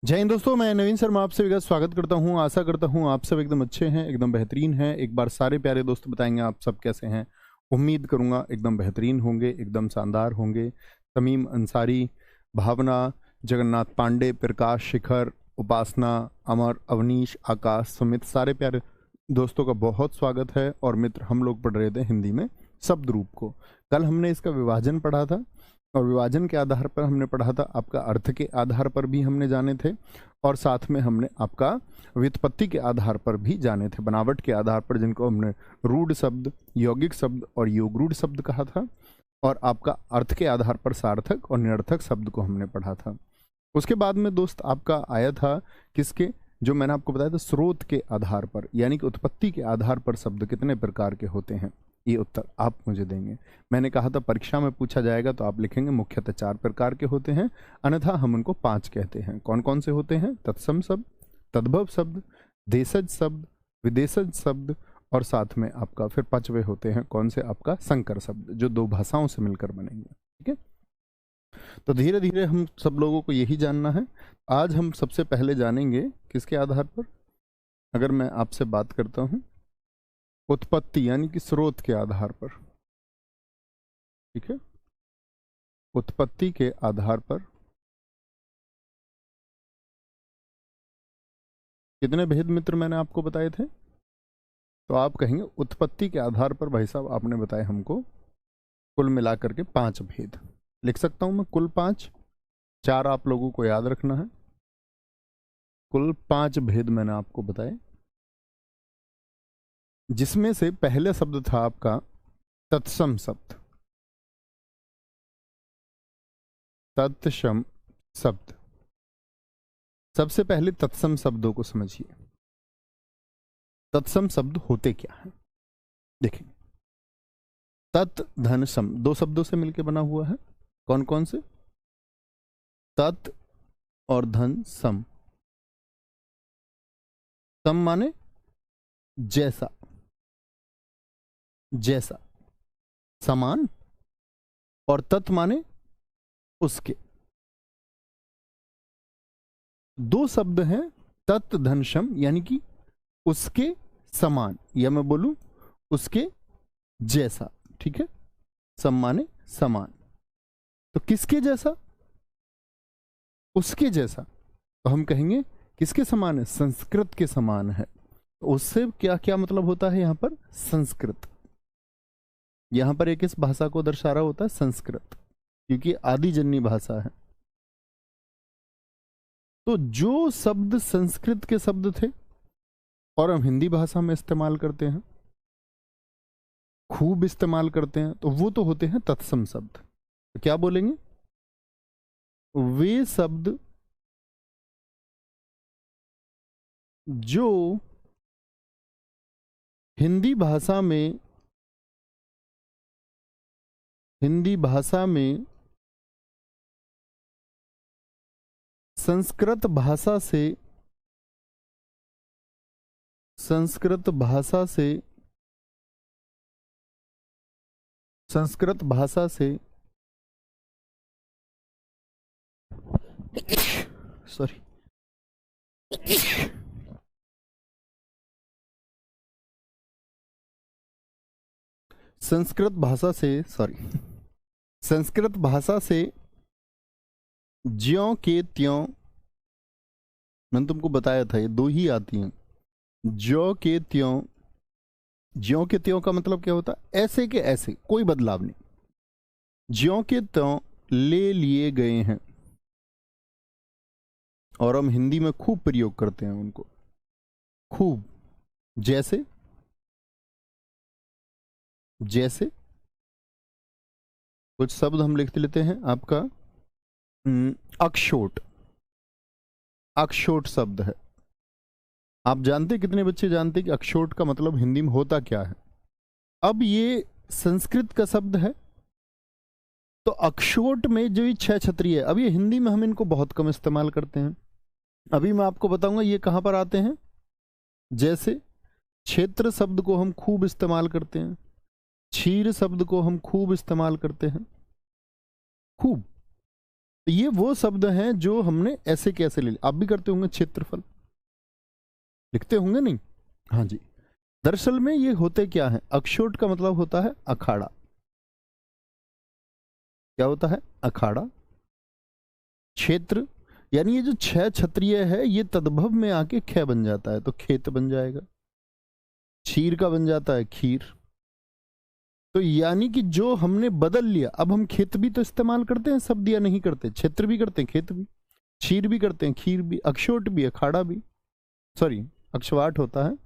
जय हिंद दोस्तों, मैं नवीन शर्मा आपसे विगत स्वागत करता हूं। आशा करता हूं आप सब एकदम अच्छे हैं, एकदम बेहतरीन हैं। एक बार सारे प्यारे दोस्त बताएंगे आप सब कैसे हैं। उम्मीद करूंगा एकदम बेहतरीन होंगे, एकदम शानदार होंगे। तमीम अंसारी, भावना, जगन्नाथ पांडे, प्रकाश शिखर, उपासना, अमर, अवनीश, आकाश, सुमित, सारे प्यारे दोस्तों का बहुत स्वागत है। और मित्र, हम लोग पढ़ रहे थे हिंदी में शब्द रूप को। कल हमने इसका विभाजन पढ़ा था और विभाजन के आधार पर हमने पढ़ा था, आपका अर्थ के आधार पर भी हमने जाने थे और साथ में हमने आपका व्युत्पत्ति के आधार पर भी जाने थे, बनावट के आधार पर, जिनको हमने रूढ़ शब्द, यौगिक शब्द और योगरूढ़ शब्द कहा था। और आपका अर्थ के आधार पर सार्थक और निरर्थक शब्द को हमने पढ़ा था। उसके बाद में दोस्त आपका आया था किसके, जो मैंने आपको बताया था, स्रोत के आधार पर, यानी कि उत्पत्ति के आधार पर शब्द कितने प्रकार के होते हैं। ये उत्तर आप मुझे देंगे। मैंने कहा था परीक्षा में पूछा जाएगा तो आप लिखेंगे मुख्यतः 4 प्रकार के होते हैं, अन्यथा हम उनको 5 कहते हैं। कौन कौन से होते हैं? तत्सम शब्द, तद्भव शब्द, देशज शब्द, विदेशज शब्द और साथ में आपका फिर 5वें होते हैं कौन से? आपका संकर शब्द, जो 2 भाषाओं से मिलकर बनेंगे। ठीक है, तो धीरे धीरे हम सब लोगों को यही जानना है। आज हम सबसे पहले जानेंगे किसके आधार पर? अगर मैं आपसे बात करता हूं उत्पत्ति यानी कि स्रोत के आधार पर। ठीक है, उत्पत्ति के आधार पर कितने भेद मित्र मैंने आपको बताए थे? तो आप कहेंगे उत्पत्ति के आधार पर भाई साहब आपने बताए हमको कुल मिलाकर के 5 भेद। लिख सकता हूं मैं कुल 5, 4 आप लोगों को याद रखना है। कुल 5 भेद मैंने आपको बताए, जिसमें से पहले शब्द था आपका तत्सम शब्द। तत्सम शब्द, सबसे पहले तत्सम शब्दों को समझिए। तत्सम शब्द होते क्या है? देखें, तत् धन सम 2 शब्दों से मिलकर बना हुआ है। कौन कौन से? तत् और धन सम। सम माने जैसा, जैसा, समान, और तत् माने उसके। 2 शब्द हैं, तत् धन सम, यानी कि उसके समान, या मैं बोलूं उसके जैसा। ठीक है, सम माने समान, तो किसके जैसा? उसके जैसा। तो हम कहेंगे किसके समान है? संस्कृत के समान है। तो उससे क्या क्या मतलब होता है यहां पर? संस्कृत। यहां पर एक इस भाषा को दर्शा रहा होता है संस्कृत, क्योंकि आदिजन्य भाषा है। तो जो शब्द संस्कृत के शब्द थे और हम हिंदी भाषा में इस्तेमाल करते हैं, खूब इस्तेमाल करते हैं, तो वो तो होते हैं तत्सम शब्द। तो क्या बोलेंगे? वे शब्द जो हिंदी भाषा में संस्कृत भाषा से सॉरी, संस्कृत भाषा से ज्यों के त्यों, मैंने तुमको बताया था ये 2 ही आती हैं। ज्यों के त्यों, ज्यों के त्यों का मतलब क्या होता है? ऐसे के ऐसे, कोई बदलाव नहीं। ज्यों के त्यों ले लिए गए हैं, और हम हिंदी में खूब प्रयोग करते हैं उनको, खूब। जैसे, जैसे कुछ शब्द हम लिख लेते हैं आपका अक्षोट। अक्षोट शब्द है। आप जानते, कितने बच्चे जानते कि अक्षोट का मतलब हिंदी में होता क्या है? अब ये संस्कृत का शब्द है, तो अक्षोट में जो ये 6 छतरी है, अब ये हिंदी में हम इनको बहुत कम इस्तेमाल करते हैं। अभी मैं आपको बताऊंगा ये कहां पर आते हैं। जैसे क्षेत्र शब्द को हम खूब इस्तेमाल करते हैं, क्षीर शब्द को हम खूब इस्तेमाल करते हैं, खूब। तो ये वो शब्द हैं जो हमने ऐसे कैसे ले लिया। आप भी करते होंगे, क्षेत्रफल लिखते होंगे नहीं? हाँ जी। दरअसल में ये होते क्या है, अक्षोट का मतलब होता है अखाड़ा। क्या होता है? अखाड़ा। क्षेत्र यानी ये जो छह क्षत्रिय है ये तद्भव में आके ख बन जाता है, तो खेत बन जाएगा। क्षीर का बन जाता है खीर। तो यानी कि जो हमने बदल लिया, अब हम खेत भी तो इस्तेमाल करते हैं शब्द, या नहीं करते? क्षेत्र भी करते हैं, खेत भी, क्षीर भी करते हैं, खीर भी, अक्षोट भी, अखाड़ा भी, सॉरी अक्षवाट होता है,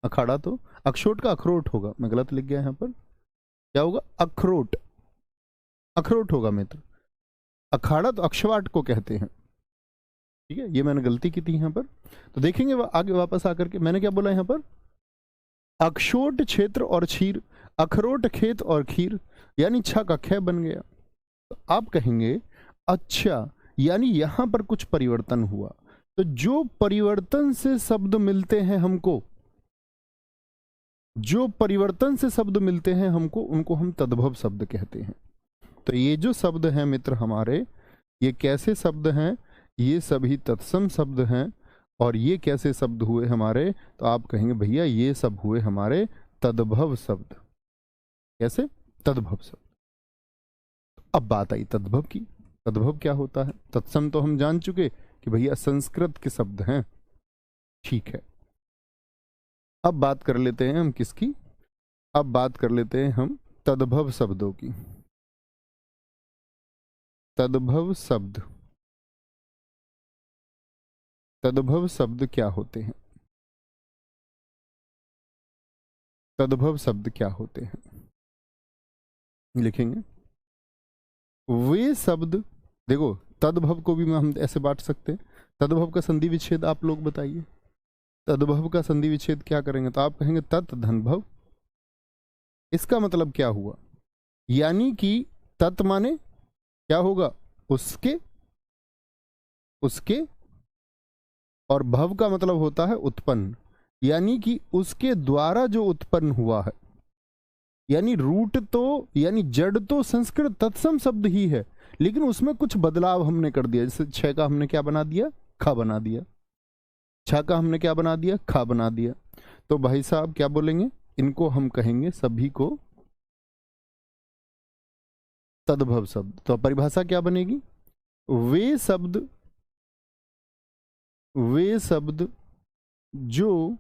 अखाड़ा तो अक्षोट का अखरोट होगा, मैं गलत लिख गया यहाँ पर। क्या होगा? अखरोट, अखरोट होगा मित्र। अखाड़ा तो अक्षवाट को कहते हैं। ठीक है, ये मैंने गलती की थी यहाँ पर। तो देखेंगे आगे वापस आकर के मैंने क्या बोला यहाँ पर, अक्षोट क्षेत्र और क्षीर, अखरोट खेत और खीर, यानी छ का ख बन गया। तो आप कहेंगे अच्छा, यानी यहां पर कुछ परिवर्तन हुआ। तो जो परिवर्तन से शब्द मिलते हैं हमको, जो परिवर्तन से शब्द मिलते हैं हमको, उनको हम तद्भव शब्द कहते हैं। तो ये जो शब्द हैं मित्र हमारे, ये कैसे शब्द हैं? ये सभी तत्सम शब्द हैं। और ये कैसे शब्द हुए हमारे? तो आप कहेंगे भैया ये सब हुए हमारे तद्भव शब्द। कैसे? तद्भव शब्द। अब बात आई तद्भव की। तद्भव क्या होता है? तत्सम तो हम जान चुके कि भैया संस्कृत के शब्द हैं। ठीक है, अब बात कर लेते हैं हम किसकी? अब बात कर लेते हैं हम तद्भव शब्दों की। तद्भव शब्द, तद्भव शब्द क्या होते हैं? तद्भव शब्द क्या होते हैं? लिखेंगे वे शब्द। देखो, तद्भव को भी हम ऐसे बांट सकते हैं। तद्भव का संधि विच्छेद आप लोग बताइए। तद्भव का संधि विच्छेद क्या करेंगे? तो आप कहेंगे तत् धनभव। इसका मतलब क्या हुआ? यानी कि तत् माने क्या होगा? उसके, उसके, और भव का मतलब होता है उत्पन्न, यानी कि उसके द्वारा जो उत्पन्न हुआ है। यानी रूट तो, यानी जड़ तो संस्कृत तत्सम शब्द ही है, लेकिन उसमें कुछ बदलाव हमने कर दिया। जैसे छ का हमने क्या बना दिया? खा बना दिया। छ का हमने क्या बना दिया? खा बना दिया। तो भाई साहब क्या बोलेंगे? इनको हम कहेंगे सभी को तद्भव शब्द। तो परिभाषा क्या बनेगी? वे शब्द, वे शब्द जो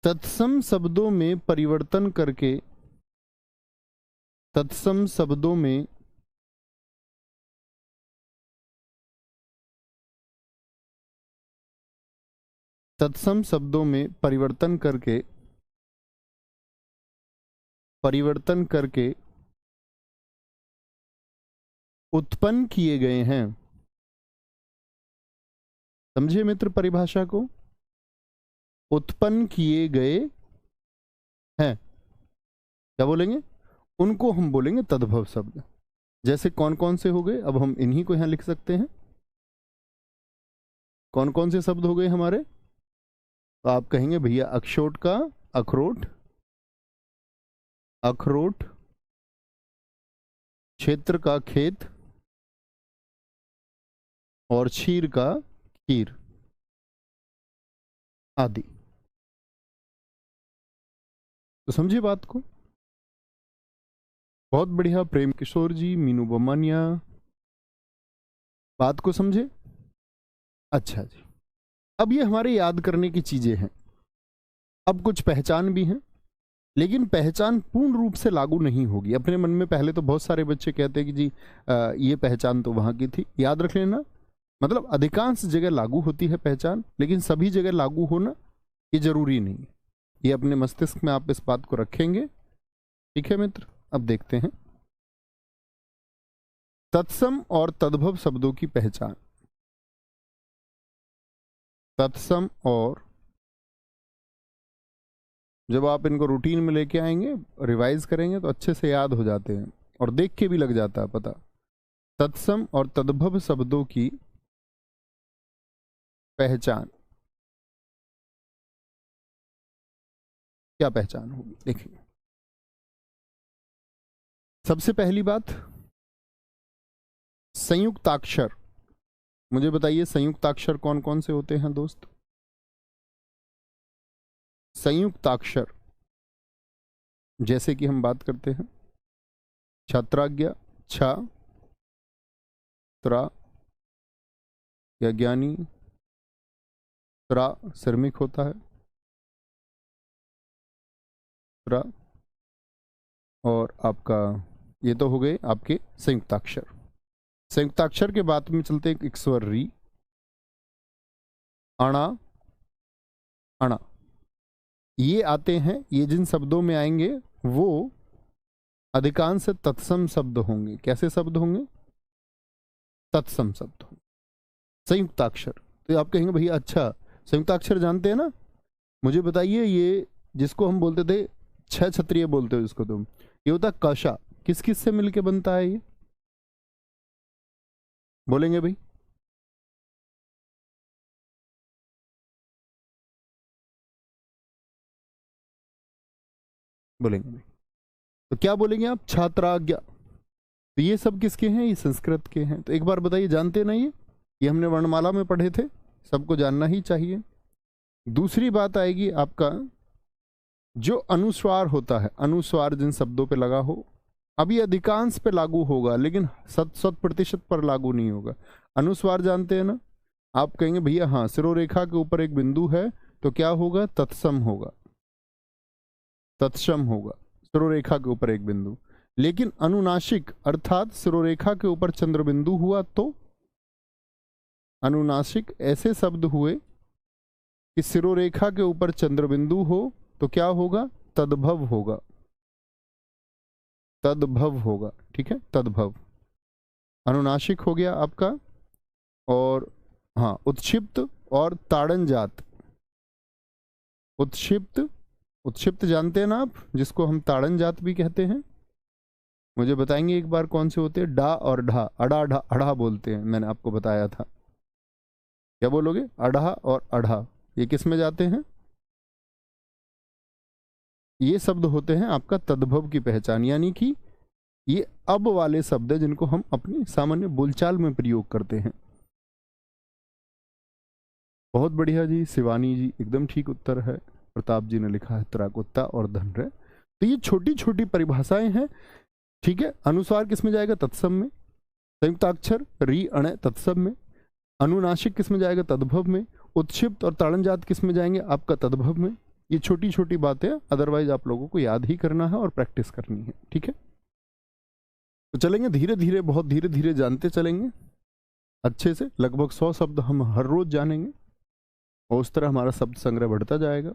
तत्सम शब्दों में परिवर्तन करके, तत्सम शब्दों में तत्सम शब्दों में परिवर्तन करके, परिवर्तन करके उत्पन्न किए गए हैं। समझिए मित्र परिभाषा को, उत्पन्न किए गए हैं, क्या बोलेंगे? उनको हम बोलेंगे तद्भव शब्द। जैसे कौन कौन से हो गए? अब हम इन्हीं को यहां लिख सकते हैं। कौन कौन से शब्द हो गए हमारे? तो आप कहेंगे भैया अक्षोट का अखरोट, अखरोट, क्षेत्र का खेत, और क्षीर का खीर आदि। तो समझिए बात को। बहुत बढ़िया प्रेम किशोर जी, मीनू बमानिया, बात को समझे? अच्छा जी, अब ये हमारे याद करने की चीजें हैं। अब कुछ पहचान भी हैं, लेकिन पहचान पूर्ण रूप से लागू नहीं होगी। अपने मन में पहले तो बहुत सारे बच्चे कहते हैं कि जी ये पहचान तो वहां की थी। याद रख लेना, मतलब अधिकांश जगह लागू होती है पहचान, लेकिन सभी जगह लागू होना ये जरूरी नहीं है। ये अपने मस्तिष्क में आप इस बात को रखेंगे। ठीक है मित्र, अब देखते हैं तत्सम और तद्भव शब्दों की पहचान। तत्सम, और जब आप इनको रूटीन में लेके आएंगे, रिवाइज करेंगे तो अच्छे से याद हो जाते हैं और देख के भी लग जाता है पता। तत्सम और तद्भव शब्दों की पहचान, क्या पहचान होगी देखिए। सबसे पहली बात, संयुक्ताक्षर, मुझे बताइए संयुक्ताक्षर कौन कौन से होते हैं दोस्त? संयुक्ताक्षर जैसे कि हम बात करते हैं छात्राज्ञा, छा, त्रा या ज्ञानी, त्रा श्रमिक होता है, त्रा, और आपका ये तो हो गए आपके संयुक्ताक्षर। संयुक्ताक्षर के बाद में चलते एक स्वर री, अणा, अणा, ये आते हैं। ये जिन शब्दों में आएंगे वो अधिकांश तत्सम शब्द होंगे। कैसे शब्द होंगे? तत्सम शब्द होंगे। संयुक्ताक्षर, तो आप कहेंगे भैया अच्छा संयुक्ताक्षर जानते हैं ना, मुझे बताइए ये जिसको हम बोलते थे छह क्षत्रिय बोलते हो जिसको तुम, ये होता कशा, किस किस से मिलके बनता है ये? बोलेंगे भाई? बोलेंगे भाई? तो क्या बोलेंगे आप? छात्राज्ञा। तो ये सब किसके हैं? ये संस्कृत के हैं। तो एक बार बताइए जानते ना ये हमने वर्णमाला में पढ़े थे, सबको जानना ही चाहिए। दूसरी बात आएगी आपका जो अनुस्वार होता है, अनुस्वार जिन शब्दों पे लगा हो, अभी अधिकांश पे लागू होगा लेकिन 100% पर लागू नहीं होगा। अनुस्वार जानते हैं ना? आप कहेंगे भैया हाँ, सिरोरेखा के ऊपर एक बिंदु है तो क्या होगा? तत्सम होगा, तत्सम होगा, सिरोरेखा के ऊपर एक बिंदु। लेकिन अनुनासिक अर्थात सिरोरेखा के ऊपर चंद्र बिंदु हुआ तो अनुनासिक ऐसे शब्द हुए कि सिरोरेखा के ऊपर चंद्र बिंदु हो तो क्या होगा? तद्भव होगा, तद्भव होगा। ठीक है, तद्भव अनुनासिक हो गया आपका। और हाँ, उत्क्षिप्त और ताड़न जात। उत्क्षिप्त, उत्क्षिप्त जानते हैं ना आप, जिसको हम ताड़न जात भी कहते हैं। मुझे बताएंगे एक बार कौन से होते हैं? डा और ढा, अड़ा ढा अढ़ा बोलते हैं, मैंने आपको बताया था। क्या बोलोगे? अढ़ा और अढ़ा, ये किस में जाते हैं? ये शब्द होते हैं आपका तद्भव की पहचान, यानी कि ये अब वाले शब्द है जिनको हम अपनी सामान्य बोलचाल में प्रयोग करते हैं। बहुत बढ़िया जी, शिवानी जी एकदम ठीक उत्तर है। प्रताप जी ने लिखा है त्राकुत्ता और धनरे। तो ये छोटी छोटी परिभाषाएं हैं। ठीक है, अनुसार किस में जाएगा? तत्सम में। संयुक्ताक्षर री अण तत्सम में। अनुनासिक किस में जाएगा? तद्भव में। उत्क्षिप्त और ताड़नजात किस में जाएंगे? आपका तद्भव में। ये छोटी छोटी बातें, अदरवाइज आप लोगों को याद ही करना है और प्रैक्टिस करनी है। ठीक है, तो चलेंगे धीरे धीरे, बहुत धीरे धीरे जानते चलेंगे अच्छे से। लगभग 100 शब्द हम हर रोज जानेंगे और उस तरह हमारा शब्द संग्रह बढ़ता जाएगा।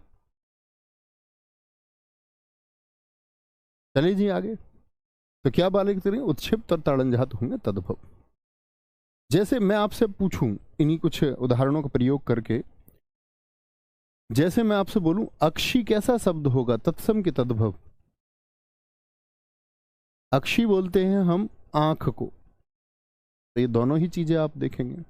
चलिए जी आगे। तो क्या बाले करेंगे? उत्क्षिप्त और ताड़नजात होंगे तद्भव। जैसे मैं आपसे पूछूं इन्हीं कुछ उदाहरणों का प्रयोग करके, जैसे मैं आपसे बोलूं अक्षी कैसा शब्द होगा? तत्सम के तद्भव। अक्षी बोलते हैं हम आंख को। तो ये दोनों ही चीजें आप देखेंगे।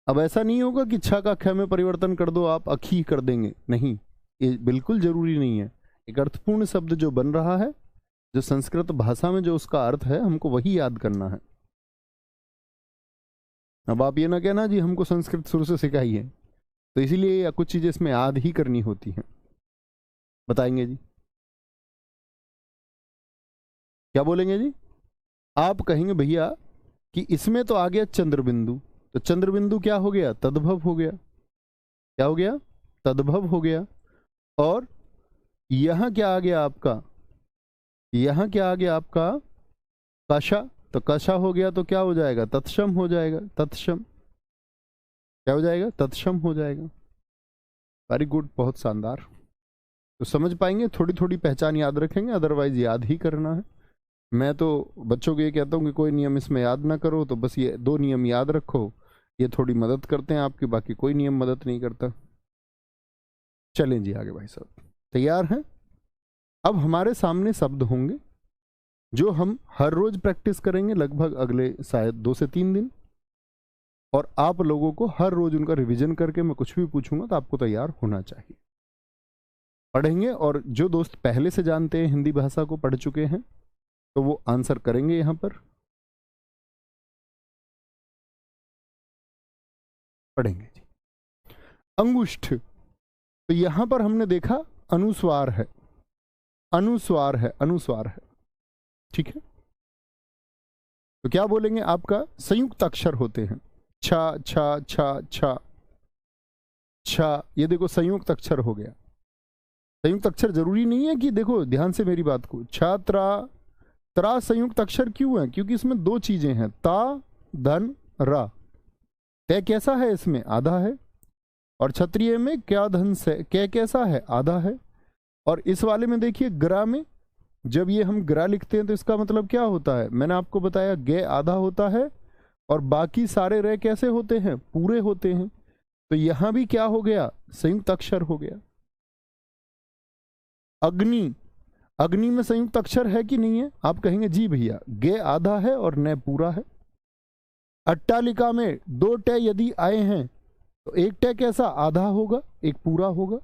अब ऐसा नहीं होगा कि छ का ख में परिवर्तन कर दो आप अखी कर देंगे, नहीं, ये बिल्कुल जरूरी नहीं है। एक अर्थपूर्ण शब्द जो बन रहा है, जो संस्कृत भाषा में जो उसका अर्थ है, हमको वही याद करना है। अब आप ये ना कहना जी हमको संस्कृत शुरू से सिखाई है, तो इसीलिए कुछ चीजें इसमें याद ही करनी होती हैं। बताएंगे जी, क्या बोलेंगे जी? आप कहेंगे भैया कि इसमें तो आ गया चंद्र बिंदु, तो चंद्र बिंदु क्या हो गया? तद्भव हो गया। क्या हो गया? तद्भव हो गया। और यहां क्या आ गया आपका? यहां क्या आ गया आपका? कशा। तो कशा हो गया तो क्या हो जाएगा? तत्सम हो जाएगा। तत्सम क्या हो जाएगा? तत्सम हो जाएगा। वेरी गुड, बहुत शानदार। तो समझ पाएंगे, थोड़ी थोड़ी पहचान याद रखेंगे, अदरवाइज याद ही करना है। मैं तो बच्चों को ये कहता हूँ कि कोई नियम इसमें याद ना करो, तो बस ये 2 नियम याद रखो, ये थोड़ी मदद करते हैं आपकी, बाकी कोई नियम मदद नहीं करता। चलें जी आगे भाई साहब, तैयार हैं? अब हमारे सामने शब्द होंगे जो हम हर रोज प्रैक्टिस करेंगे, लगभग अगले शायद 2 से 3 दिन, और आप लोगों को हर रोज उनका रिवीजन करके मैं कुछ भी पूछूंगा तो आपको तैयार होना चाहिए। पढ़ेंगे, और जो दोस्त पहले से जानते हैं हिंदी भाषा को, पढ़ चुके हैं, तो वो आंसर करेंगे यहाँ पर। पढ़ेंगे जी। अंगुष्ठ, तो यहां पर हमने देखा अनुस्वार है, अनुस्वार है, अनुस्वार है, ठीक है। तो क्या बोलेंगे, आपका संयुक्त अक्षर होते हैं, छा छा छा छा छा, ये देखो संयुक्त अक्षर हो गया। संयुक्त अक्षर जरूरी नहीं है कि, देखो ध्यान से मेरी बात को, छात्रा त्रा संयुक्त अक्षर क्यों है, क्योंकि इसमें दो चीजें हैं, ता धन रा। तय कैसा है, इसमें आधा है, और क्षत्रिय में क्या धन से कै कैसा है, आधा है। और इस वाले में देखिए ग्रा में, जब ये हम ग्रा लिखते हैं तो इसका मतलब क्या होता है, मैंने आपको बताया गे आधा होता है और बाकी सारे रे कैसे होते हैं, पूरे होते हैं। तो यहां भी क्या हो गया, संयुक्त अक्षर हो गया। अग्नि, अग्नि में संयुक्त अक्षर है कि नहीं है, आप कहेंगे जी भैया, गे आधा है और न पूरा है। अट्टालिका में दो टे यदि आए हैं तो एक टे कैसा, आधा होगा, एक पूरा होगा।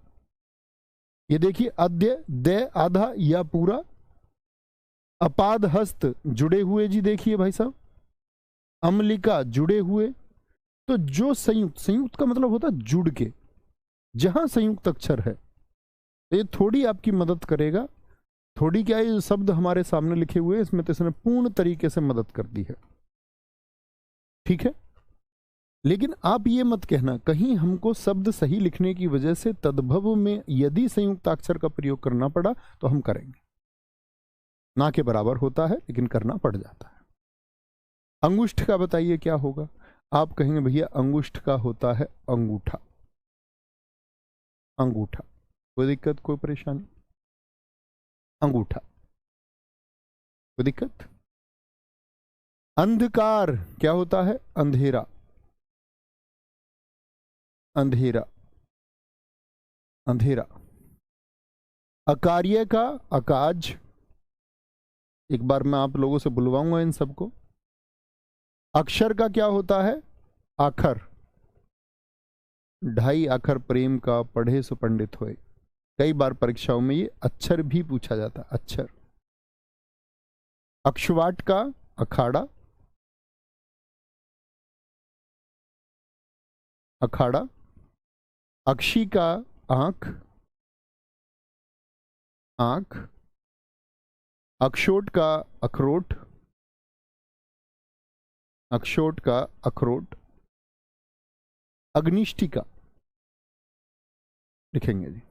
ये देखिए अद्य दे आधा या पूरा। अपाद हस्त जुड़े हुए जी, देखिए भाई साहब, अम्लिका जुड़े हुए। तो जो संयुक्त, संयुक्त का मतलब होता है जुड़ के, जहां संयुक्त अक्षर है तो ये थोड़ी आपकी मदद करेगा। थोड़ी क्या है, जो शब्द हमारे सामने लिखे हुए हैं इसमें तो इसने पूर्ण तरीके से मदद कर दी है, ठीक है। लेकिन आप ये मत कहना कहीं हमको शब्द सही लिखने की वजह से तद्भव में यदि संयुक्ताक्षर का प्रयोग करना पड़ा तो हम करेंगे, ना के बराबर होता है लेकिन करना पड़ जाता है। अंगुष्ठ का बताइए क्या होगा, आप कहेंगे भैया अंगुष्ठ का होता है अंगूठा, अंगूठा, कोई दिक्कत कोई परेशानी, अंगूठा, कोई दिक्कत। अंधकार क्या होता है, अंधेरा, अंधेरा, अंधेरा। अकार्य का अकाज, एक बार मैं आप लोगों से बुलवाऊंगा इन सबको। अक्षर का क्या होता है, आखर, ढाई आखर प्रेम का पढ़े सो पंडित होए। कई बार परीक्षाओं में ये अक्षर भी पूछा जाता, अक्षर। अक्षवाट का अखाड़ा, अखाड़ा। अक्षी का आंख, आंख। अक्षोट का अखरोट, अक्षोट का अखरोट। अग्निष्ठिका लिखेंगे जी,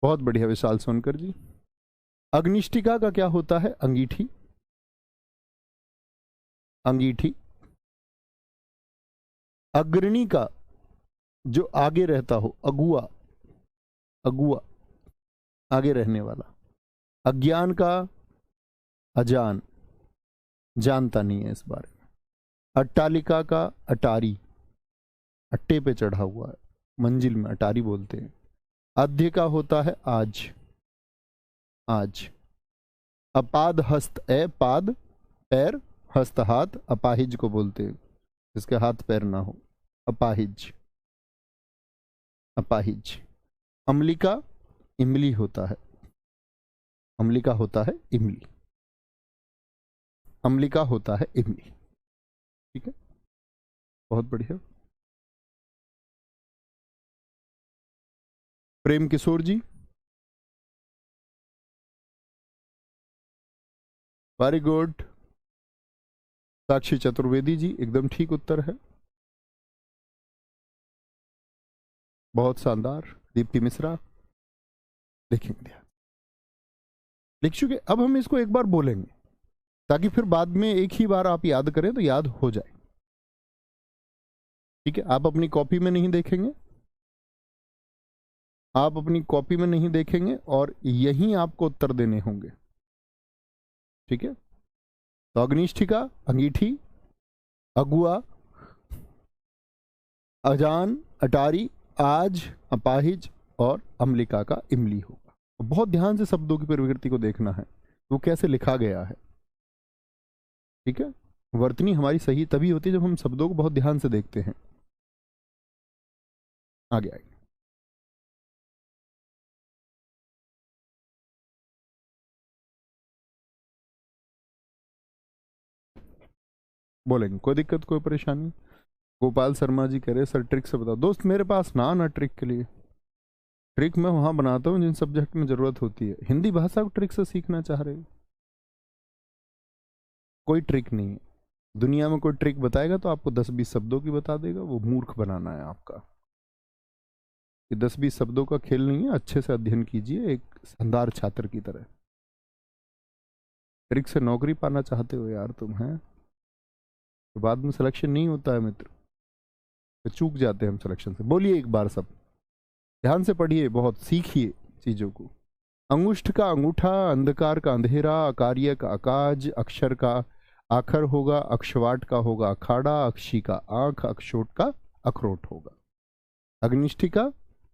बहुत बढ़िया विशाल सोनकर जी। अग्निष्ठिका का क्या होता है, अंगीठी, अंगीठी। अग्रणी का जो आगे रहता हो, अगुआ, अगुआ, आगे रहने वाला। अज्ञान का अजान, जानता नहीं है इस बारे में। अट्टालिका का अटारी, अट्टे पे चढ़ा हुआ है, मंजिल में अटारी बोलते हैं। अध्य का होता है आज, आज। अपाद हस्त, ए पाद पैर, हस्त हाथ, अपाहिज को बोलते हैं जिसके हाथ पैर ना हो, अपाहिज, अपाहिज। अम्लिका इमली होता है, अम्लिका होता है इमली, अम्लिका होता है इमली, ठीक है, बहुत बढ़िया। प्रेम किशोर जी, वेरी गुड। साक्षी चतुर्वेदी जी, एकदम ठीक उत्तर है, बहुत शानदार। दीप्ति मिश्रा, देखेंगे लिख चुके। अब हम इसको एक बार बोलेंगे ताकि फिर बाद में एक ही बार आप याद करें तो याद हो जाए, ठीक है। आप अपनी कॉपी में नहीं देखेंगे, आप अपनी कॉपी में नहीं देखेंगे और यहीं आपको उत्तर देने होंगे, ठीक है। तो अग्निष्ठिका अंगीठी, अगुआ, अजान, अटारी, आज, अपाहिज और अम्लिका का इमली होगा। बहुत ध्यान से शब्दों की प्रवृत्ति को देखना है, वो कैसे लिखा गया है, ठीक है। वर्तनी हमारी सही तभी होती है जब हम शब्दों को बहुत ध्यान से देखते हैं। आगे आगे बोलेंगे, कोई दिक्कत कोई परेशानी। गोपाल शर्मा जी कह रहे सर ट्रिक से बताओ। दोस्त मेरे पास ना आना ट्रिक के लिए, ट्रिक मैं वहां बनाता हूँ जिन सब्जेक्ट में जरूरत होती है। हिंदी भाषा को ट्रिक से सीखना चाह रहे हो, कोई ट्रिक नहीं है दुनिया में। कोई ट्रिक बताएगा तो आपको 10-20 शब्दों की बता देगा, वो मूर्ख बनाना है आपका। ये 10-20 शब्दों का खेल नहीं है, अच्छे से अध्ययन कीजिए एक शानदार छात्र की तरह। ट्रिक से नौकरी पाना चाहते हो यार तुम, हैं तो बाद में सिलेक्शन नहीं होता है मित्र, तो चूक जाते हैं हम सिलेक्शन से। बोलिए एक बार सब, ध्यान से पढ़िए, बहुत सीखिए चीजों को। अंगुष्ठ का अंगूठा, अंधकार का अंधेरा, अकार्य का अकाज, अक्षर का आखर होगा, अक्षवाट का होगा अखाड़ा, अक्षी का आंख, अक्षोट का अखरोट होगा। अग्निष्ठी का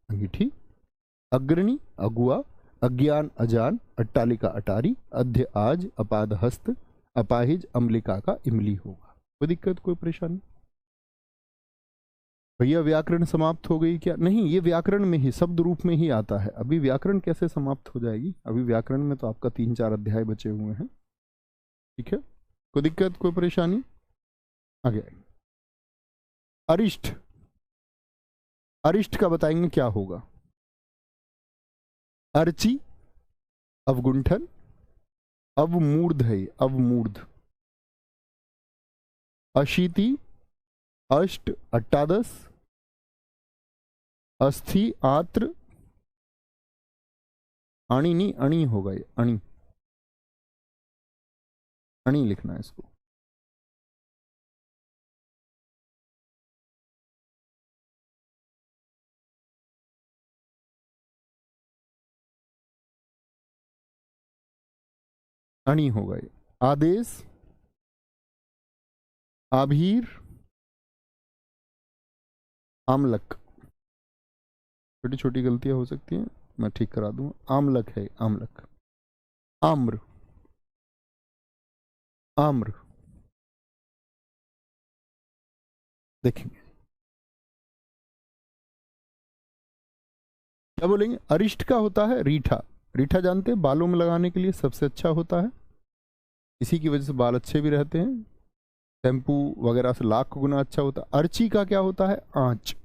अंगीठी, अग्रणी अगुआ, अज्ञान अजान, अट्टालिका अटारी, अध्य आज, अपाद हस्त, अपाहिज अम्लिका का इमली होगा। कोई दिक्कत, कोई परेशानी? भैया व्याकरण समाप्त हो गई क्या? नहीं, ये व्याकरण में ही शब्द रूप में ही आता है। अभी व्याकरण कैसे समाप्त हो जाएगी? अभी व्याकरण में तो आपका 3-4 अध्याय बचे हुए हैं। ठीक है, कोई दिक्कत, कोई परेशानी? आगे अरिष्ट, अरिष्ट का बताएंगे क्या होगा। अर्ची, अवगुंठन, अवमूर्ध है, अवमूर्ध। अशीति, अष्ट, अट्टादश, अस्थि, आत्र, अणी नहीं अणी होगा, ये अणी, अणी लिखना है इसको। अणी होगा ये। आदेश, आभीर, आमलक। छोटी छोटी गलतियां हो सकती हैं, मैं ठीक करा दूंगा। आमलक है, आमलक। आम्र, आम्र। देखेंगे क्या बोलेंगे। अरिष्ट का होता है रीठा। रीठा जानते हैं, बालों में लगाने के लिए सबसे अच्छा होता है, इसी की वजह से बाल अच्छे भी रहते हैं। शैम्पू वगैरह से लाख गुना अच्छा होता है। अर्ची का क्या होता है? आंच।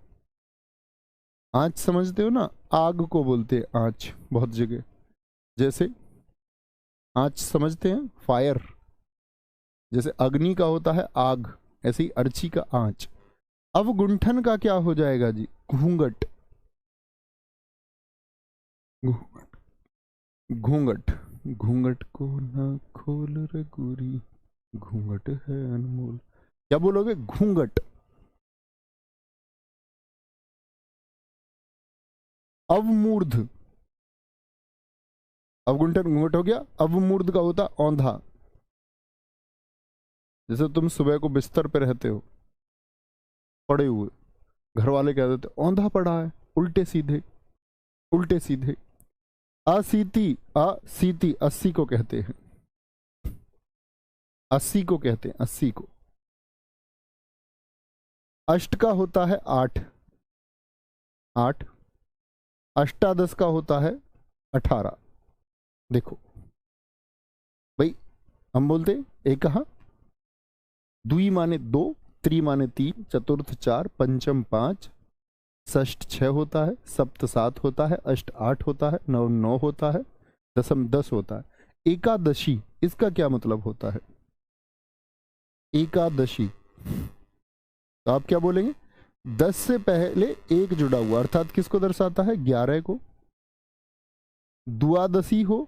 आंच समझते हो ना, आग को बोलते हैं आंच बहुत जगह। जैसे आंच समझते हैं, फायर। जैसे अग्नि का होता है आग, ऐसे ही अर्ची का आंच। अब गुंठन का क्या हो जाएगा जी? घूंघट, घूंघट। घूंघट को ना खोल रे गोरी, घूंघट है अनमोल। क्या बोलोगे? घूंघट। अवमूर्ध, अवगुंठन घूंघट हो गया। अवमूर्ध का होता औंधा। जैसे तुम सुबह को बिस्तर पे रहते हो पड़े हुए, घर वाले कह देते औंधा पड़ा है, उल्टे सीधे, उल्टे सीधे। असीति, असीति 80 को कहते हैं, 80 को कहते हैं, 80 को। अष्ट का होता है 8, 8। अष्टादश का होता है 18। देखो भाई, हम बोलते एक कहा, द्वि माने 2, त्रि माने 3, चतुर्थ 4, पंचम 5, षष्ठ 6 होता है, सप्त 7 होता है, अष्ट 8 होता है, नव 9 होता है, दशम 10 होता है। एकादशी, इसका क्या मतलब होता है? एकादशी, तो आप क्या बोलेंगे? 10 से पहले एक जुड़ा हुआ, अर्थात किसको दर्शाता है? 11 को। द्वादशी हो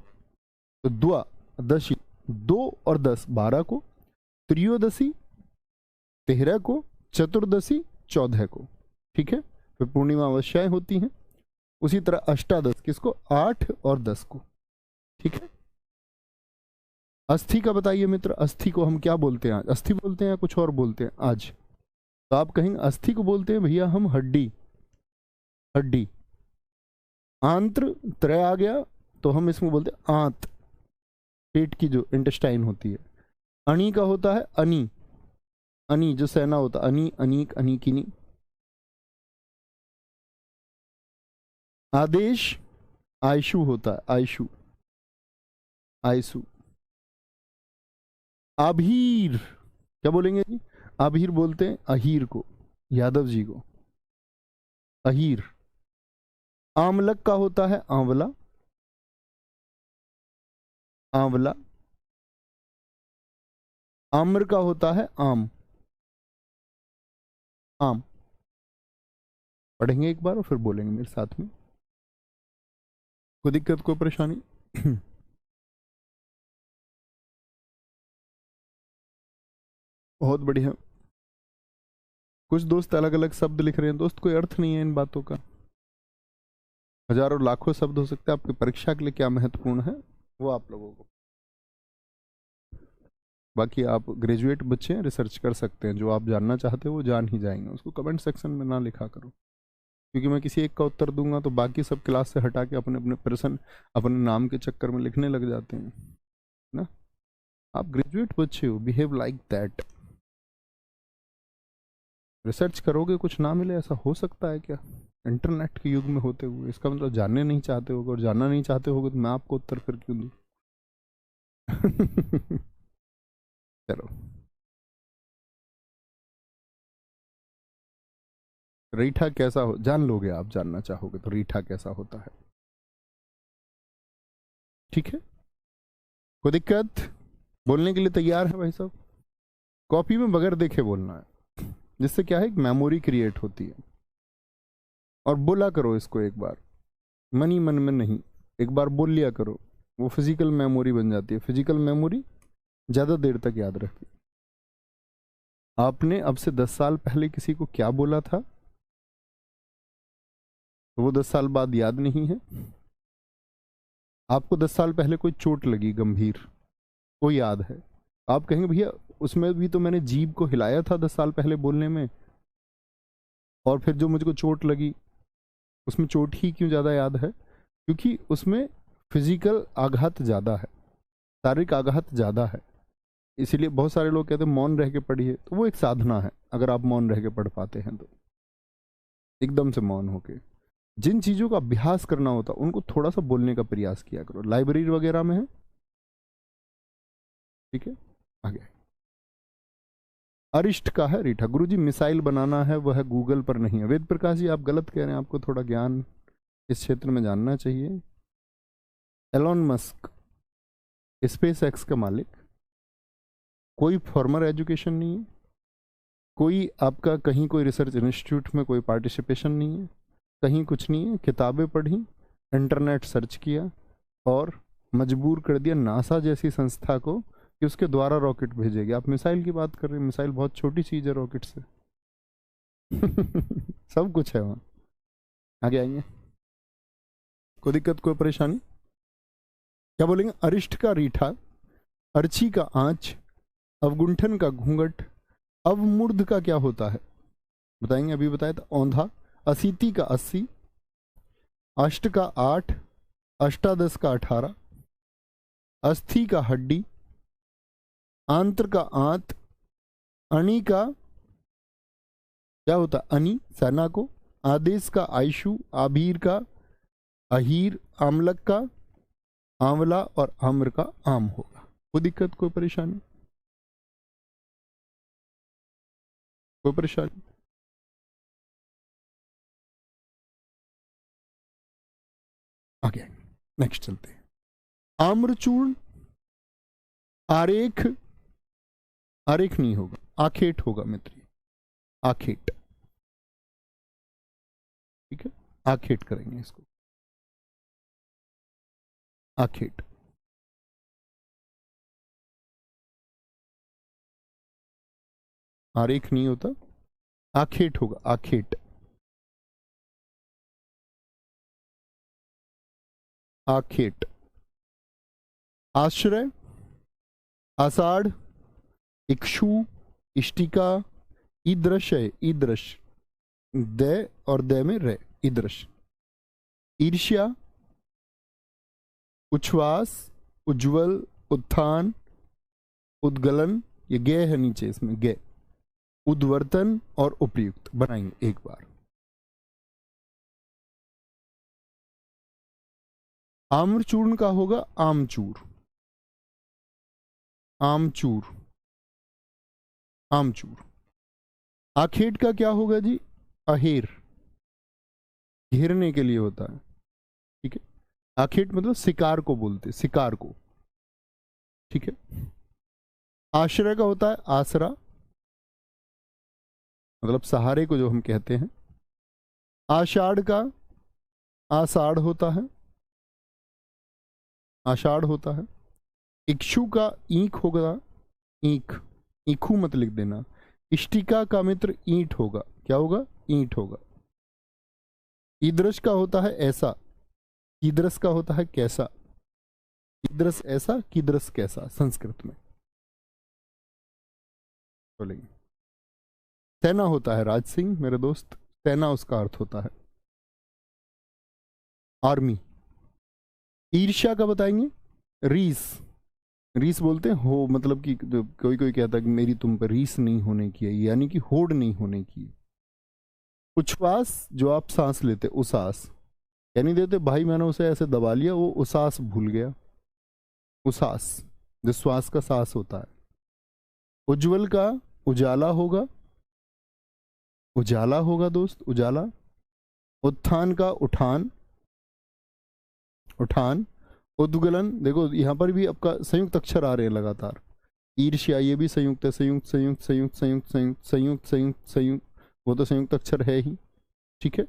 तो द्वादशी 2 और 10 12 को। त्रयोदशी 13 को, चतुर्दशी 14 को। ठीक है, फिर पूर्णिमा अवश्य होती हैं। उसी तरह अष्टादश किसको? 8 और 10 को। ठीक है, अस्थि का बताइए मित्र, अस्थि को हम क्या बोलते हैं? आज अस्थि बोलते हैं या कुछ और बोलते हैं आज? तो आप कहेंगे अस्थि को बोलते हैं भैया हम हड्डी, हड्डी। आंत्र त्रय आ गया तो हम इसमें बोलते हैं आंत, पेट की जो इंटेस्टाइन होती है। अणी का होता है अनी, अनी जो सेना होता है, अनी, अनीक, अनीकिनी। आदेश आयशु होता है, आयशु, आयसु। आभीर क्या बोलेंगे जी? आभीर बोलते हैं अहीर को। यादव जी को। अहीर। आमलक का होता है आंवला। आंवला। आम्र का होता है आम। आम। पढ़ेंगे एक बार और फिर बोलेंगे मेरे साथ में। कोई दिक्कत, कोई परेशानी? बहुत बढ़िया। कुछ दोस्त अलग अलग शब्द लिख रहे हैं। दोस्त कोई अर्थ नहीं है इन बातों का। हजारों लाखों शब्द हो सकते हैं, आपकी परीक्षा के लिए क्या महत्वपूर्ण है वो आप लोगों को। बाकी आप ग्रेजुएट बच्चे हैं, रिसर्च कर सकते हैं, जो आप जानना चाहते हो वो जान ही जाएंगे। उसको कमेंट सेक्शन में ना लिखा करो, क्योंकि मैं किसी एक का उत्तर दूंगा तो बाकी सब क्लास से हटा के अपने अपने प्रश्न अपने नाम के चक्कर में लिखने लग जाते हैं ना। आप ग्रेजुएट बच्चे हो, बिहेव लाइक दैट। रिसर्च करोगे कुछ ना मिले, ऐसा हो सकता है क्या? इंटरनेट के युग में होते हुए इसका मतलब जानने नहीं चाहते होगे, और जानना नहीं चाहते होगे तो मैं आपको उत्तर फिर क्यों दूं? चलो, रीठा कैसा हो जान लोगे आप, जानना चाहोगे तो रीठा कैसा होता है। ठीक है, कोई दिक्कत? बोलने के लिए तैयार है भाई साहब? कॉपी में बगैर देखे बोलना है, जिससे क्या है, एक मेमोरी क्रिएट होती है। और बोला करो इसको एक बार, मन ही मन में नहीं, एक बार बोल लिया करो। वो फिजिकल मेमोरी बन जाती है। फिजिकल मेमोरी ज़्यादा देर तक याद रहती है। आपने अब से 10 साल पहले किसी को क्या बोला था, तो वो 10 साल बाद याद नहीं है। आपको 10 साल पहले कोई चोट लगी गंभीर, वो याद है। आप कहेंगे भैया उसमें भी तो मैंने जीभ को हिलाया था 10 साल पहले बोलने में, और फिर जो मुझको चोट लगी उसमें चोट ही क्यों ज़्यादा याद है? क्योंकि उसमें फिजिकल आघात ज़्यादा है, शारीरिक आघात ज़्यादा है। इसीलिए बहुत सारे लोग कहते हैं मौन रह के पढ़िए, तो वो एक साधना है। अगर आप मौन रह के पढ़ पाते हैं तो एकदम से मौन होके जिन चीज़ों का अभ्यास करना होता उनको थोड़ा सा बोलने का प्रयास किया करो। लाइब्रेरी वगैरह में है, ठीक है। आगे अरिष्ट का है रीठा। गुरुजी मिसाइल बनाना है, वह गूगल पर नहीं है। वेद प्रकाश जी आप गलत कह रहे हैं, आपको थोड़ा ज्ञान इस क्षेत्र में जानना चाहिए। एलॉन मस्क स्पेस एक्स का मालिक, कोई फॉर्मल एजुकेशन नहीं है, कोई आपका कहीं कोई रिसर्च इंस्टीट्यूट में कोई पार्टिसिपेशन नहीं है, कहीं कुछ नहीं है। किताबें पढ़ी, इंटरनेट सर्च किया और मजबूर कर दिया नासा जैसी संस्था को कि उसके द्वारा रॉकेट भेजेगी। आप मिसाइल की बात कर रहे हैं, मिसाइल बहुत छोटी चीज़ है रॉकेट से। सब कुछ है वहाँ। आगे आइए, कोई दिक्कत, कोई परेशानी? क्या बोलेंगे? अरिष्ट का रीठा, अर्ची का आंच, अवगुंठन का घूंघट, अवमूर्ध का क्या होता है बताएंगे? अभी बताया था औंधा। असीति का 80, अष्ट का 8, अष्टादश का 18, अस्थि का हड्डी, आंत्र का आंत, अणि का क्या होता है? अनी सेना को, आदेश का आयशु, आभीर का अहीर, आमलक का आंवला और आम्र का आम होगा। कोई दिक्कत, कोई परेशानी? कोई परेशानी? आगे नेक्स्ट चलते हैं। आम्रचूर्ण, आरेख, आरेख नहीं होगा, आखेट होगा मित्र, आखेट। ठीक है, आखेट करेंगे इसको, आखेट। आरेख नहीं होता, आखेट होगा, आखेट। आखेट। आश्रय, आषाढ़, इक्षु, इष्टिका, ईदृश है, ईदृश दय और दय में रे, ईदृश। ईर्ष्या, उच्छ्वास, उज्ज्वल, उत्थान, उद्गलन, ये गे है नीचे इसमें, गे। उद्वर्तन और उपयुक्त बनाएंगे एक बार। आम्रचूर्ण का होगा आमचूर, आमचूर, आमचूर। आखेट का क्या होगा जी? अहेर, घेरने के लिए होता है, ठीक है। आखेट मतलब शिकार को बोलते, शिकार को, ठीक है। आश्रय का होता है आसरा, मतलब सहारे को जो हम कहते हैं। आषाढ़ का आषाढ़ होता है, आषाढ़ होता है। इक्षु का ईख होगा, ईख, ईखू मत लिख देना। इष्टिका का मित्र ईंट होगा, क्या होगा? ईंट होगा। ईदृश का होता है ऐसा, कीदृश का होता है कैसा। कीदृश ऐसा, कीदृश कैसा संस्कृत में बोलेंगे। सेना होता है राज सिंह मेरे दोस्त, सेना उसका अर्थ होता है आर्मी। ईर्ष्या का बताएंगे रीस, रीस बोलते हैं हो, मतलब कि कोई कोई कहता है कि मेरी तुम पर रीस नहीं होने की है, यानी कि होड़ नहीं होने की है। उच्छ्वास, जो आप सांस लेते, उसास, यानी देते भाई मैंने उसे ऐसे दबा लिया वो उसास भूल गया, उसास जो श्वास का सांस होता है। उज्जवल का उजाला होगा, उजाला होगा दोस्त, उजाला। उत्थान का उठान, उठान। उद्गलन, देखो यहां पर भी आपका संयुक्त अक्षर आ रहे हैं लगातार। ईर्ष्या ये भी संयुक्त है, संयुक्त संयुक्त संयुक्त संयुक्त संयुक्त संयुक्त संयुक्त संयुक्त, वो तो संयुक्त अक्षर है ही, ठीक है।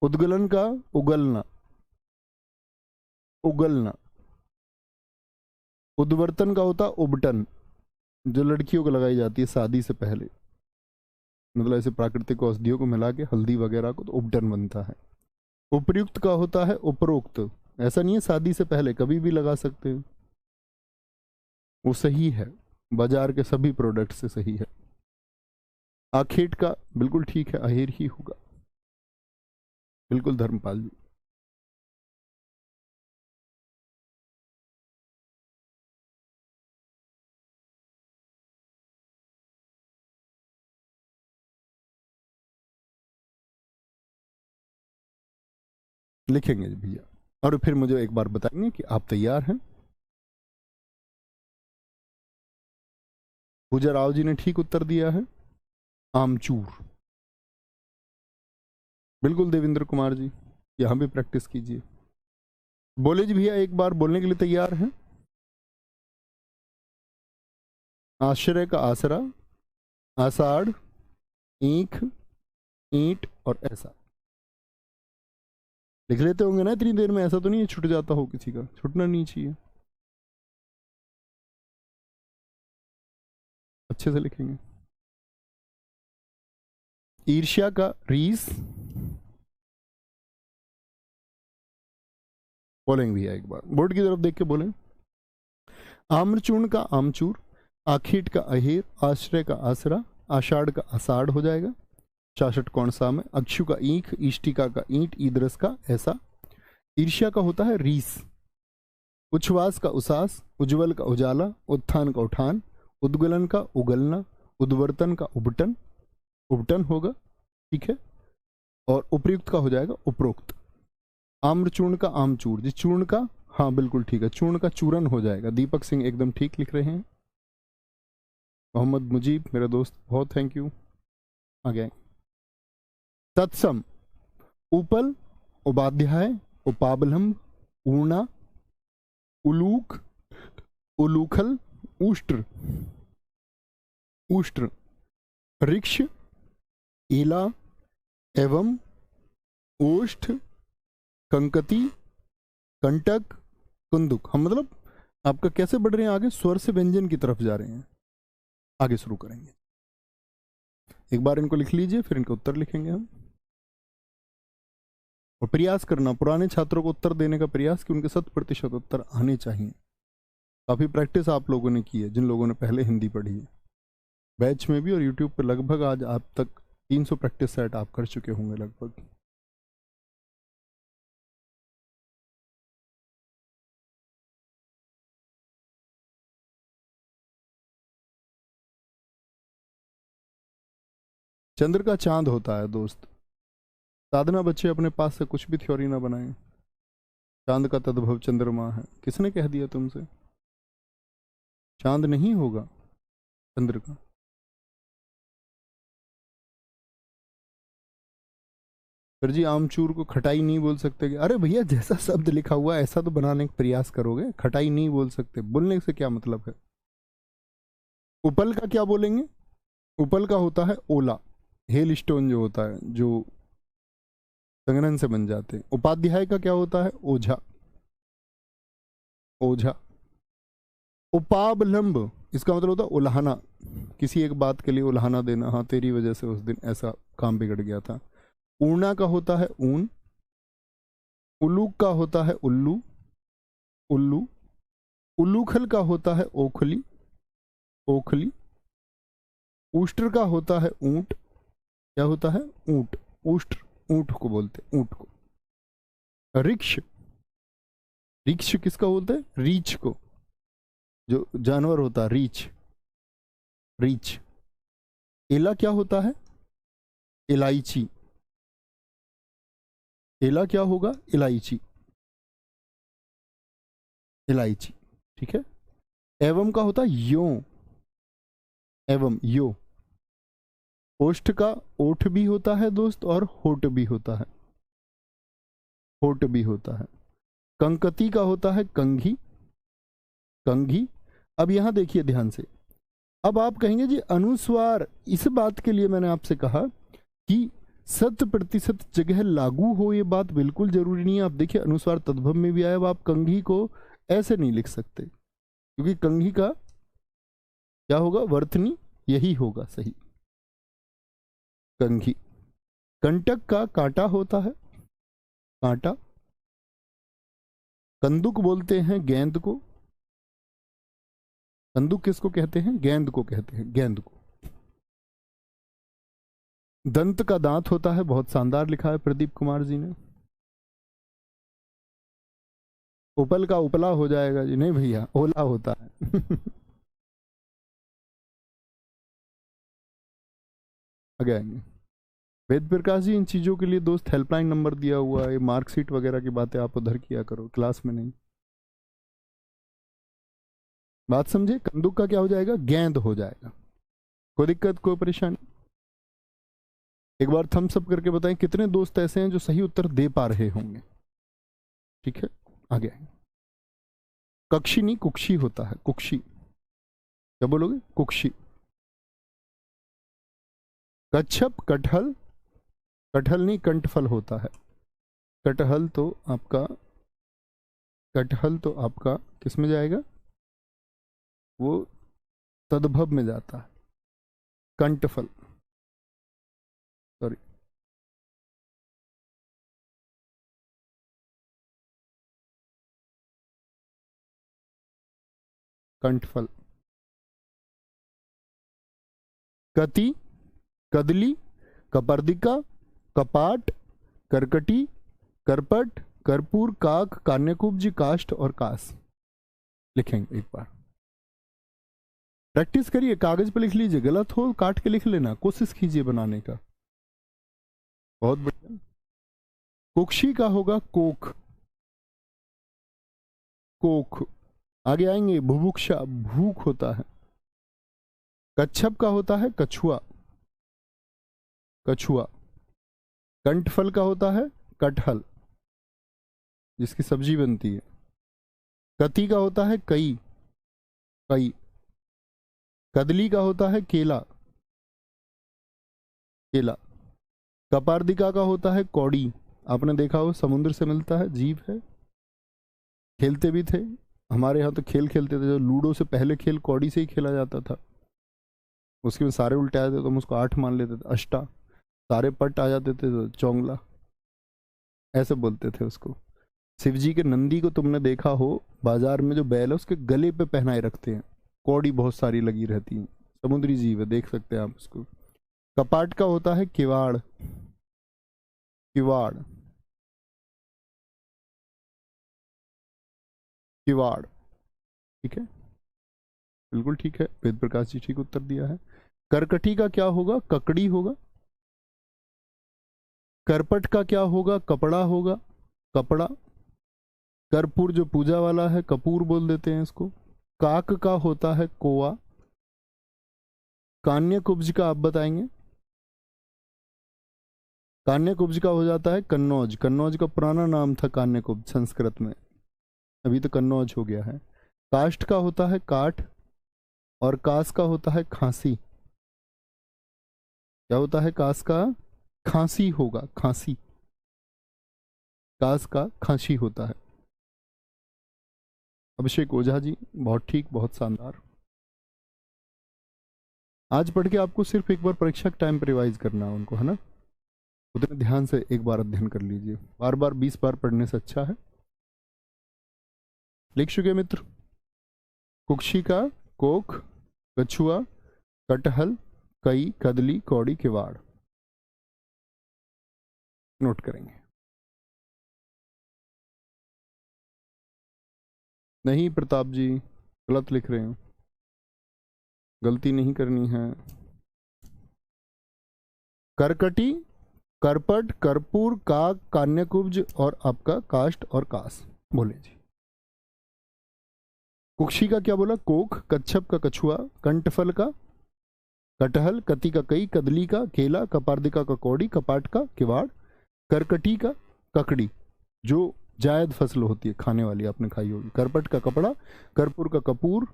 उद्गलन का उगलना, उगलना। उद्वर्तन का होता उबटन, जो लड़कियों को लगाई जाती है शादी से पहले, मतलब ऐसे प्राकृतिक औषधियों को मिला के हल्दी वगैरह को, तो उपटन बनता है। उपयुक्त का होता है उपरोक्त, ऐसा नहीं है शादी से पहले, कभी भी लगा सकते हैं, वो सही है, बाजार के सभी प्रोडक्ट से सही है। आखेट का बिल्कुल ठीक है, अहेर ही होगा, बिल्कुल धर्मपाल जी। लिखेंगे जी भैया, और फिर मुझे एक बार बताएंगे कि आप तैयार हैं। पूजा राव जी ने ठीक उत्तर दिया है, आमचूर। बिल्कुल देवेंद्र कुमार जी, यहां भी प्रैक्टिस कीजिए। बोले जी भैया, एक बार बोलने के लिए तैयार हैं। आश्रय का आसरा, आषाढ़, ईख, ईंट और ऐसा। लिख लेते होंगे ना इतनी देर में, ऐसा तो नहीं है छूट जाता हो किसी का, छूटना नहीं चाहिए, अच्छे से लिखेंगे। ईर्ष्या का रीस, बोलेंगे भैया एक बार बोर्ड की तरफ देख के बोलें। आम्रचूर्ण का आमचूर, आखीट का अहेर, आश्रय का आसरा, आषाढ़ का आषाढ़ हो जाएगा। 66 कौन सा में, अक्षु का ईख, इष्टिका का ईंट, ईदरस का ऐसा। ईर्ष्या का होता है रीस। उच्छ्वास का उसास, उज्ज्वल का उजाला, उत्थान का उठान, उद्गलन का उगलना, उद्वर्तन का उबटन, उबटन होगा, ठीक है। और उपयुक्त का हो जाएगा उपरोक्त। आम्रचूर्ण का आमचूर, जिस चूर्ण का, हाँ बिल्कुल ठीक है, चूर्ण का चूरन हो जाएगा। दीपक सिंह एकदम ठीक लिख रहे हैं। मोहम्मद मुजीब मेरा दोस्त, बहुत थैंक यू। आगे तत्सम, उपल, उपाध्याय, उपाबलम, ऊर्णा, उलूक, उलूखल, उष्ट्र, उष्ट्र, ऋक्ष, ईला, एवं, ओष्ठ, कंकती, कंटक, कुंदुक। हम मतलब आपका कैसे बढ़ रहे हैं आगे, स्वर से व्यंजन की तरफ जा रहे हैं, आगे शुरू करेंगे। एक बार इनको लिख लीजिए, फिर इनका उत्तर लिखेंगे हम। और प्रयास करना पुराने छात्रों को उत्तर देने का प्रयास, कि उनके 100% उत्तर आने चाहिए। काफ़ी प्रैक्टिस आप लोगों ने की है, जिन लोगों ने पहले हिंदी पढ़ी है बैच में भी, और यूट्यूब पर लगभग आज आप तक 300 प्रैक्टिस सेट आप कर चुके होंगे लगभग। चंद्र का चांद होता है दोस्त, साधना बच्चे अपने पास से कुछ भी थ्योरी ना बनाएं। चांद का तद्भव चंद्रमा है, किसने कह दिया तुमसे? चांद नहीं होगा चंद्र का। फिर जी आमचूर को खटाई नहीं बोल सकते कि अरे भैया जैसा शब्द लिखा हुआ है ऐसा तो बनाने का प्रयास करोगे, खटाई नहीं बोल सकते, बोलने से क्या मतलब है। उपल का क्या बोलेंगे, उपल का होता है ओला, हेल स्टोन जो होता है, जो संघनन से बन जाते हैं। उपाध्याय का क्या होता है, ओझा, ओझा। उपावलंब, इसका मतलब होता है उल्हाना, किसी एक बात के लिए उल्हाना देना, हाँ तेरी वजह से उस दिन ऐसा काम बिगड़ गया था। ऊना का होता है ऊन, उल्लूक का होता है उल्लू, उल्लू। उल्लूखल का होता है ओखली, ओखली। ऊष्ट्र का होता है ऊंट, क्या होता है, ऊंट, ऊष्ट्र, ऊंट को बोलते, ऊंट को। रिक्श, रिक्श किसका बोलते हैं, रीछ को, जो जानवर होता है, रीछ, रीछ। एला क्या होता है, इलायची, एला क्या होगा, इलायची, इलायची, ठीक है। एवं का होता है यो, एवं यो। ओष्ठ का ओठ भी होता है दोस्त, और होठ भी होता है, होठ भी होता है। कंकती का होता है कंघी, कंघी। अब यहां देखिए ध्यान से, अब आप कहेंगे जी अनुस्वार, इस बात के लिए मैंने आपसे कहा कि 100% जगह लागू हो, ये बात बिल्कुल जरूरी नहीं है। आप देखिए अनुस्वार तद्भव में भी आया, अब आप कंघी को ऐसे नहीं लिख सकते, क्योंकि कंघी का क्या होगा, वर्तनी यही होगा सही, कंघी। कंटक का कांटा होता है, कांटा। कंदुक बोलते हैं गेंद को, कंदुक किसको कहते हैं, गेंद को कहते हैं, गेंद को। दंत का दांत होता है, बहुत शानदार लिखा है प्रदीप कुमार जी ने। उपल का उपला हो जाएगा जी, नहीं भैया ओला होता है। आगे आएंगे। वेद प्रकाश जी, इन चीजों के लिए दोस्त हेल्पलाइन नंबर दिया हुआ है, मार्कशीट वगैरह की बातें आप उधर किया करो, क्लास में नहीं। बात समझे, कंदुक का क्या हो जाएगा, गेंद हो जाएगा। कोई दिक्कत, कोई परेशानी। एक बार थम्स अप करके बताएं कितने दोस्त ऐसे हैं जो सही उत्तर दे पा रहे होंगे। ठीक है, आगे आएंगे। कक्षी नहीं कुक्षी होता है, कुक्षी, क्या बोलोगे, कुक्षी। कच्छप, कटहल, कटहल नहीं कंठफल होता है। कटहल तो आपका, कटहल तो आपका किस में जाएगा, वो तद्भव में जाता है, कंठफल, सॉरी। कंठफल। कति, कदली, कपर्दिका, कपाट, करकटी, करपट, कर्पूर, काक, कान्यकुब्ज, काष्ठ और कास। लिखेंगे एक बार, प्रैक्टिस करिए, कागज पे लिख लीजिए, गलत हो काट के लिख लेना, कोशिश कीजिए बनाने का। बहुत बढ़िया। कुक्षी का होगा कोख, कोख। आगे आएंगे, बुभुक्षा, भूख होता है। कच्छप का होता है कछुआ, कछुआ। कंठफल का होता है कटहल, जिसकी सब्जी बनती है। कति का होता है कई, कई। कदली का होता है केला, केला। कपार्दिका का होता है कौड़ी, आपने देखा हो समुद्र से मिलता है, जीव है, खेलते भी थे। हमारे यहाँ तो खेल खेलते थे, जो लूडो से पहले खेल कौड़ी से ही खेला जाता था। उसके में सारे उल्टे आते थे तो हम उसको 8 मान लेते थे, अष्टा। सारे पट आ जाते थे तो चौंगला, ऐसे बोलते थे उसको। शिव जी के नंदी को तुमने देखा हो, बाजार में जो बैल है उसके गले पे पहनाए रखते हैं, कौड़ी बहुत सारी लगी रहती है, समुद्री जीव है, देख सकते हैं आप उसको। कपाट का होता है किवाड़, किवाड़, किवाड़, ठीक है, बिल्कुल ठीक है, वेद प्रकाश जी ठीक उत्तर दिया है। करकटी का क्या होगा, ककड़ी होगा। करपट का क्या होगा, कपड़ा होगा, कपड़ा। कर्पूर जो पूजा वाला है, कपूर बोल देते हैं इसको। काक का होता है कोआ। कान्य कुब्ज का आप बताएंगे। कान्यकुब्ज का हो जाता है कन्नौज। कन्नौज का पुराना नाम था कान्यकुब्ज संस्कृत में, अभी तो कन्नौज हो गया है। काष्ठ का होता है काठ, और कास का होता है खांसी। क्या होता है कास का? खांसी होगा, खांसी। कास का खांसी होता है। अभिषेक ओझा जी, बहुत ठीक, बहुत शानदार। आज पढ़ के आपको सिर्फ एक बार परीक्षा के टाइम पर रिवाइज करना है उनको, है ना? उतने ध्यान से एक बार अध्ययन कर लीजिए, बार बार 20 बार पढ़ने से अच्छा है। लिख चुके मित्र? कुक्षिका, कोख, कछुआ, कटहल, कई, कदली, कौड़ी, किवाड़। नोट करेंगे। नहीं प्रताप जी, गलत लिख रहे हैं, गलती नहीं करनी है। करकटी, करपट, कर्पूर, काक, कान्यकुब्ज और आपका काष्ठ और कास। बोले जी। कुक्षी का क्या बोला? कोख, कच्छप का कछुआ, कंठफल का कटहल, कति का कई, कदली का केला, कपार्दिका का कौड़ी, कपाट का किवाड़, करकटी का ककड़ी, जो जायद फसल होती है खाने वाली, आपने खाई होगी। करपट का कपड़ा, कर्पूर का कपूर,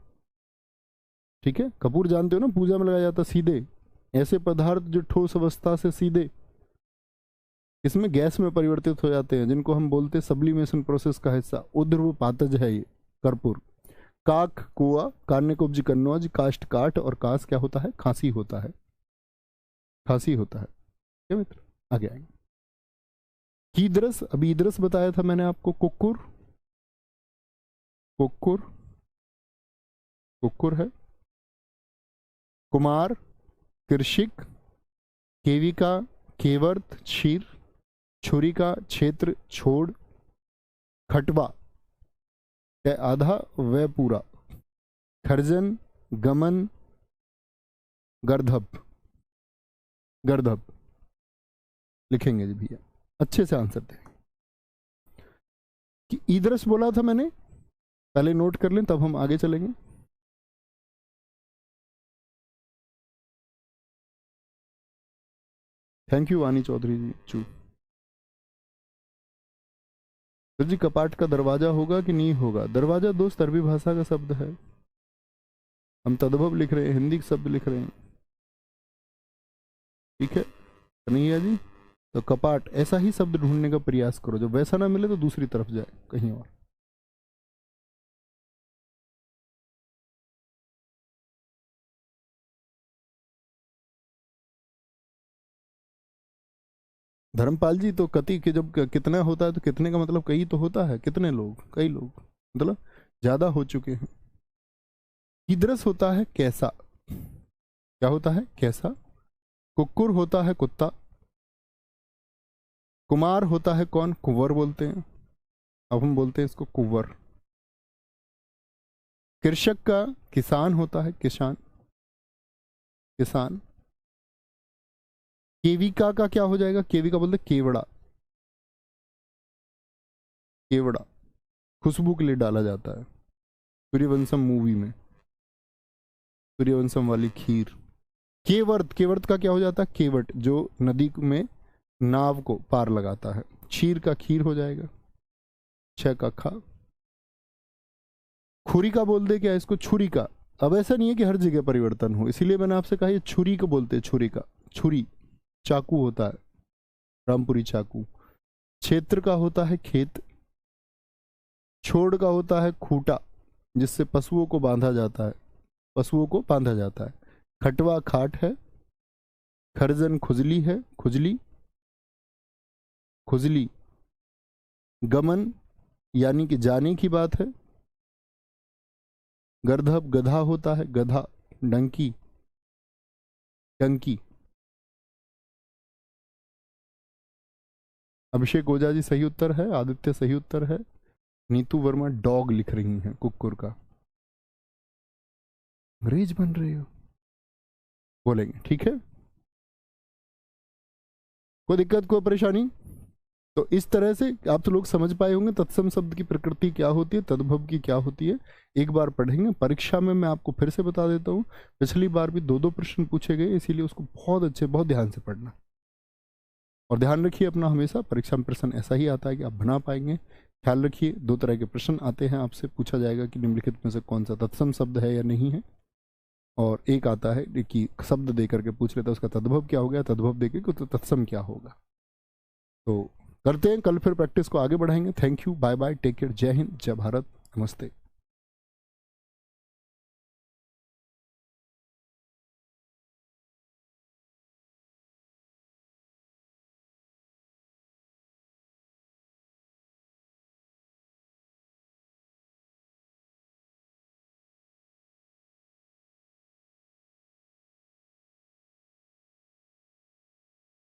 ठीक है, कपूर जानते हो ना, पूजा में लगाया जाता सीधे। ऐसे पदार्थ जो ठोस अवस्था से सीधे इसमें गैस में परिवर्तित हो जाते हैं, जिनको हम बोलते हैं सब्लिमेशन प्रोसेस का हिस्सा, उध्र्व पातज है ये कर्पूर। काक कुआ, कान्यकुब्ज कन्नौज, काष्ठ काठ, और कास क्या होता है? खांसी होता है, खांसी होता है। क्या मित्र? आगे आएंगे। कीदरस, अभी इदरस बताया था मैंने आपको। कुक्कुर, कुक्कुर, कुक्कुर है। कुमार, कृषिक, केविका, केवर्त, क्षीर, छुरिका, क्षेत्र, छोड़, खटवा, आधा व पूरा, खर्जन, गमन, गर्धप, गर्धप। लिखेंगे जी भैया, अच्छे से आंसर दें। कि ईदरस बोला था मैंने, पहले नोट कर लें तब हम आगे चलेंगे। थैंक यू वानी चौधरी जी चू। तो जी कपाट का दरवाजा होगा कि नहीं होगा? दरवाजा दोस्त अरबी भाषा का शब्द है, हम तद्भव लिख रहे हैं, हिंदी शब्द लिख रहे हैं, ठीक है कन्हैया जी? तो कपाट, ऐसा ही शब्द ढूंढने का प्रयास करो, जब वैसा ना मिले तो दूसरी तरफ जाए कहीं और। धर्मपाल जी, तो कति के जब कितना होता है तो कितने का मतलब कई तो होता है, कितने लोग, कई लोग, मतलब ज्यादा हो चुके हैं। कीदरस होता है कैसा, क्या होता है? कैसा। कुक्कुर होता है कुत्ता। कुमार होता है कौन? कुंवर बोलते हैं, अब हम बोलते हैं इसको कुंवर। कृषक का किसान होता है, किसान, किसान। केविका का क्या हो जाएगा? केविका बोलते केवड़ा, केवड़ा खुशबू के लिए डाला जाता है, सूर्यवंशम मूवी में, सूर्यवंशम वाली खीर। केवर्त, केवर्त का क्या हो जाता है? केवट, जो नदी में नाव को पार लगाता है। क्षीर का खीर हो जाएगा, छह का खा। खुरी का बोल दे क्या इसको? छुरी का। अब ऐसा नहीं है कि हर जगह परिवर्तन हो, इसीलिए मैंने आपसे कहा ये छुरी को बोलते हैं, छुरी का। छुरी चाकू होता है, रामपुरी चाकू। क्षेत्र का होता है खेत। छोड़ का होता है खूटा, जिससे पशुओं को बांधा जाता है, पशुओं को बांधा जाता है। खटवा खाट है। खरजन खुजली है, खुजली, खुजली। गमन यानी कि जाने की बात है। गर्धप गधा होता है, गधा। डंकी, डंकी। अभिषेक ओझा जी सही उत्तर है, आदित्य सही उत्तर है, नीतू वर्मा डॉग लिख रही हैं, कुक्कुर का। अंग्रेज बन रहे हो, बोलेंगे ठीक है, कोई दिक्कत कोई परेशानी? तो इस तरह से आप तो लोग समझ पाए होंगे तत्सम शब्द की प्रकृति क्या होती है, तद्भव की क्या होती है। एक बार पढ़ेंगे, परीक्षा में मैं आपको फिर से बता देता हूँ, पिछली बार भी 2-2 प्रश्न पूछे गए, इसीलिए उसको बहुत अच्छे, बहुत ध्यान से पढ़ना। और ध्यान रखिए अपना, हमेशा परीक्षा में प्रश्न ऐसा ही आता है कि आप बना पाएंगे। ख्याल रखिए, 2 तरह के प्रश्न आते हैं, आपसे पूछा जाएगा कि निम्नलिखित में से कौन सा तत्सम शब्द है या नहीं है, और एक आता है कि शब्द दे करके पूछ लेता है उसका तद्भव क्या हो गया, तद्भव देके तो तत्सम क्या होगा। तो करते हैं, कल फिर प्रैक्टिस को आगे बढ़ाएंगे। Thank you, bye bye, take care, Jai Hind, जय भारत, नमस्ते।